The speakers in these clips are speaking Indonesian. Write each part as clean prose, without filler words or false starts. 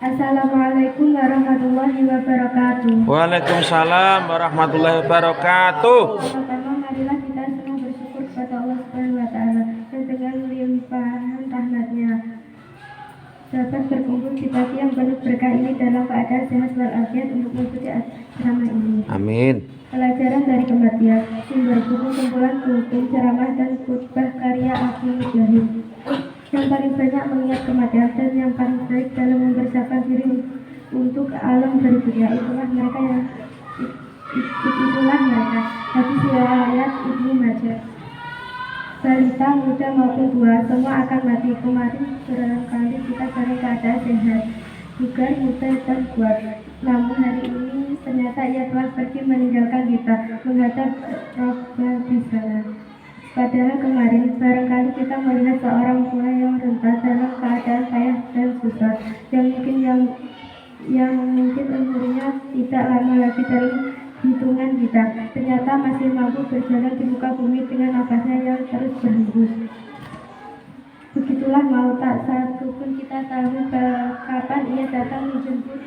Assalamualaikum warahmatullahi wabarakatuh. Waalaikumsalam warahmatullahi wabarakatuh. Pertama, marilah kita semua bersyukur kepada Allah Subhanahu wa Ta'ala dan dengan limpahan rahmat-Nya dapat berkumpul di pagi yang penuh berkah ini dalam keadaan sehat walafiat untuk mengikuti ceramah ini. Amin. Pelajaran dari kematian, sumber buku kumpulan buku ceramah dan khutbah karya Abu Mujahid. Yang paling banyak mengingat kematian dan yang paling baik dalam mempersiapkan diri untuk alam berikutnya itulah mereka. Hadis riwayat Ibnu Majah. Balita, muda maupun tua, semua akan mati. Kemarin barangkali kita dalam keadaan sehat, bugar, muda dan kuat. Namun hari ini ternyata ia telah pergi meninggalkan kita menghadap Rabbah di sana. Padahal kemarin barangkali kita melihat seorang tua yang rentan dalam keadaan payah dan susah, yang mungkin umurnya tidak lama lagi dari hitungan kita, ternyata masih mampu berjalan di muka bumi dengan nafasnya yang terus berhembus. Begitulah mau, tak satu pun kita tahu kapan ia datang menjemput,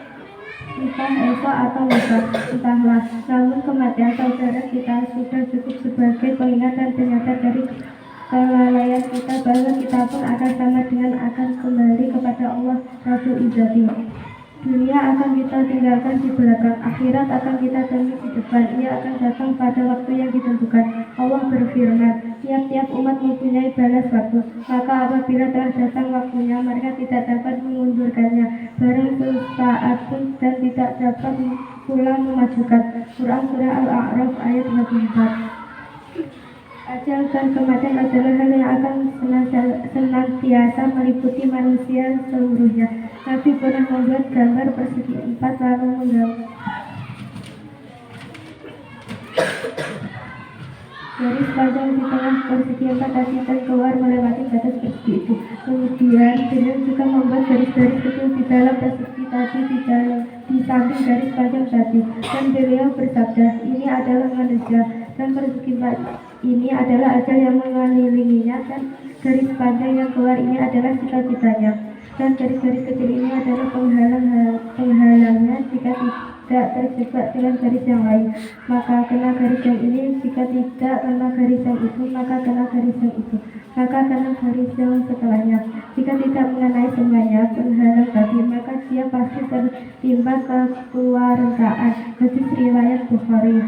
entah esok atau lusa, entahlah. Namun kematian saudara kita sudah cukup sebagai peringatan ternyata dari kelalaian kita bahwa kita pun akan sama dengan akan kembali kepada Allah Rabbul Izzati. Dunia akan kita tinggalkan di belakang, akhirat akan kita temui di depan. Ia akan datang pada waktu yang ditentukan. Allah berfirman, tiap-tiap umat mempunyai balas waktu, maka apabila telah datang waktunya, mereka tidak dapat mengundurkannya barang sesaat pun dan tidak dapat pula memajukan. Quran Surah Al-A'raf ayat 24. Ajal dan kematian adalah hal yang akan senantiasa meliputi manusia seluruhnya. Nabi pernah membuat gambar persegi 4 lalu menggambar garis panjang di tengah persegi 4 tadi dan keluar melewati batas persegi itu. Kemudian beliau juga membuat garis-garis kecil di dalam persegi tadi di samping garis panjang tadi. Dan beliau bersabda, ini adalah manusia dan persegi 4 ini adalah ajal yang mengelilinginya dan garis panjang yang keluar ini adalah cita-citanya. Dan garis-garis kecil ini adalah penghalangnya jika tidak terjebak dengan garis yang lain, maka kena garis yang ini. Jika tidak kena garis yang itu, maka kena garis yang itu, maka kena garis yang setelahnya. Jika tidak mengenai semuanya penghalang tadi, maka dia pasti tertimpa kekeluargaan. Hadis riwayat Bukhari.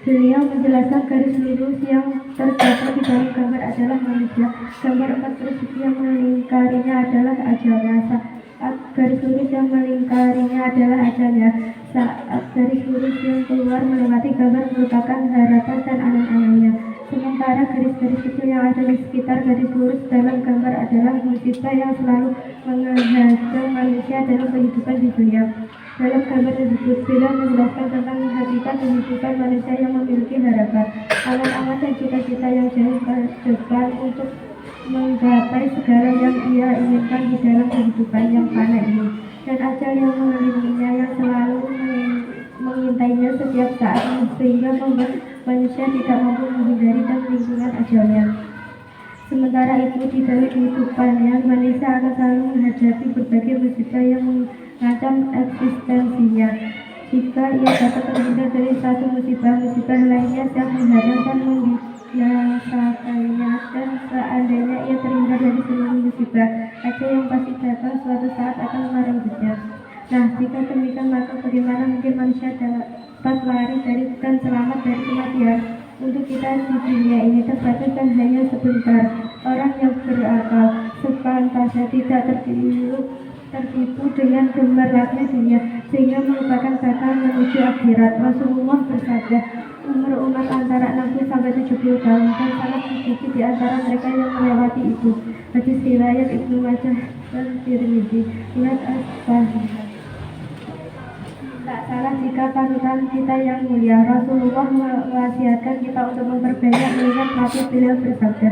Beliau menjelaskan garis lurus yang terdapat di dalam gambar adalah manusia. Gambar 4 persegi yang melingkarinya adalah ajalnya. Saat garis lurus yang melingkarinya adalah ajalnya. Saat garis lurus yang keluar melewati gambar merupakan harapan dan angan-angannya. Sementara garis-garis kecil yang ada di sekitar garis lurus dalam gambar adalah musibah yang selalu menghadang manusia dalam kehidupan di dunia. Dalam gambar tersebut, beliau menjelaskan tentang hakikat kehidupan manusia yang memiliki harapan, angan-angan dan cita-cita yang jauh ke depan untuk menggapai segala yang ia inginkan di dalam kehidupan yang fana ini, dan ajal yang mengelilinginya yang selalu mengintainya setiap saat, sehingga membuat manusia tidak mampu menghindari dan lingkungan ajalnya. Sementara itu, di dalam kehidupannya, manusia akan selalu menghadapi berbagai musibah yang mengancam eksistensinya. Jika ia dapat terhindar dari satu musibah lainnya yang menghadang dan membinasakannya, dan seandainya ia terhindar dari seluruh musibah, ada yang pasti datang suatu saat akan merenggut-nya. Nah, jika demikian, maka bagaimana mungkin manusia dapat lari dari dan selamat dari kematian? Untuk kita di dunia ini terbatas dan hanya sebentar. Orang yang berakal sepantasnya tidak tertipu dengan gemerlapnya dunia sehingga melupakan bakal menuju akhirat. Rasulullah bersabda, umur umat antara 60-70 tahun dan sangat sedikit di antara mereka yang melewati itu. Hadis riwayat Ibnu Majah dan Tirmidzi. Lihat as-Sahih. Tak salah jika panutan kita yang mulia Rasulullah mewasiatkan kita untuk memperbanyak mengingat mati. Beliau bersabda,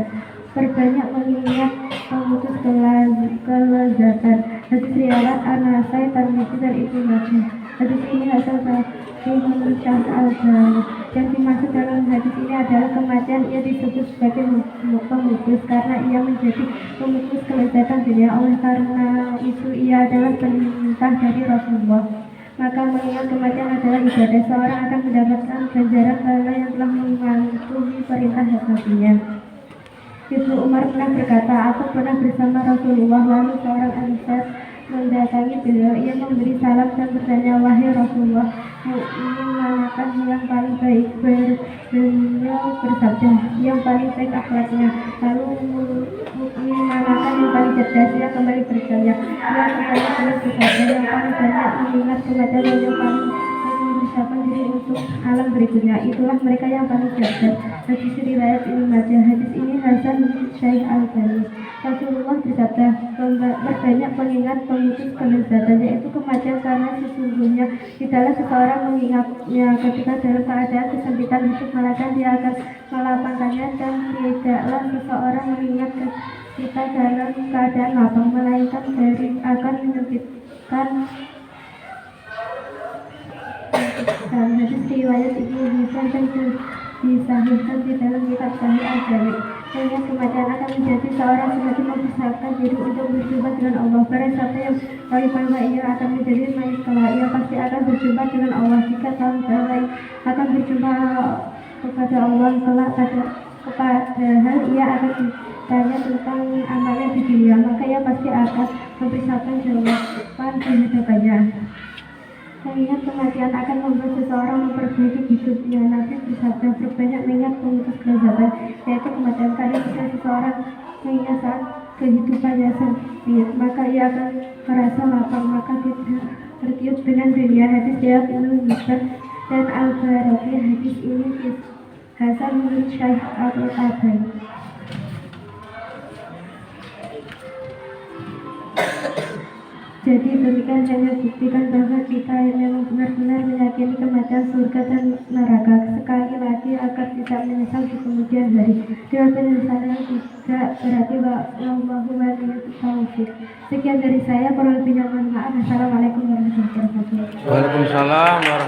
perbanyak mengingat memutus kelezatan. Hadis riwayat An-Nasai, Tirmidzi dan Ibnu Majah. Hadis ini hasan sahih menurut Syekh Al-Albani. Yang dimaksud dalam hadis ini adalah kematian. Ia disebut sebagai pemutus karena ia menjadi pemutus kelezatan dunia. Oleh karena itu ia adalah perintah dari Rasulullah. Maka mengingat kematian adalah ibadah. Seorang akan mendapatkan ganjaran pahala yang telah mematuhi perintah hatinya. Ibnu Umar pernah berkata, aku pernah bersama Rasulullah, lalu seorang Ansar mendatangi beliau. Ia memberi salam dan bertanya, wahai Rasulullah, mukmin manakah yang paling baik? Beliau bersabda, yang paling baik akhlaknya. Lalu mukmin manakah yang paling cerdas? Ia kembali bertanya. Ia kembali bersabda, yang paling banyak mengingat kematian dan yang paling mempersiapkan diri untuk alam berikutnya. Itulah mereka yang paling cerdas. Hadis riwayat Ibnu Majah. Hadis ini hasan Syekh Al-Albani. Rasulullah bersabda, berbanyak mengingat pemutus kelezatan, yaitu kematian, karena sesungguhnya tidaklah seseorang mengingatnya ketika dalam keadaan kesempitan hidup, melainkan dia akan melapangkannya, dan tidaklah seseorang mengingat kita dalam keadaan lapang, melainkan dari akan menyempitkan. Hadis riwayat Ibnu Hibban dan disahihkan di dalam kitab Sahih Al-Jami'. Mengingat kematian akan menjadi seorang semakin mempersiapkan diri untuk berjumpa dengan Allah. Barang siapa yang tahu bahwa ia akan menjadi mayit kelak, ia pasti akan berjumpa dengan Allah. Jika tahu bahwa ia akan berjumpa kepada Allah kelak, padahal ia akan ditanya tentang amalnya di dunia, maka ia pasti akan mempersiapkan jawaban di hadapannya. Mengingat kematian akan membuat seseorang memperbaiki hidupnya. Nabi bersabda, berbanyak mengingat pemutus kelezatan, yaitu kematian. Kadang jika seseorang mengingat saat kehidupannya sempit, maka ia akan merasa lapang, maka tidak tertiup dengan dunia. Hadis riwayat Ibnu Hibban dan Al-Baraqi. Hadis ini hasan menurut Syekh Al-Albani. Jadi demikian hanya buktikan bahwa kita yang memang benar-benar meyakini kematian, surga dan neraka, sekali lagi agar tidak menyesal di kemudian hari. Dengan penyesalan tidak berarti wallahu waliyul taufiq. Sekian dari saya, kurang lebihnya mohon maaf. Assalamualaikum warahmatullahi wabarakatuh. Waalaikumsalam warahmatullahi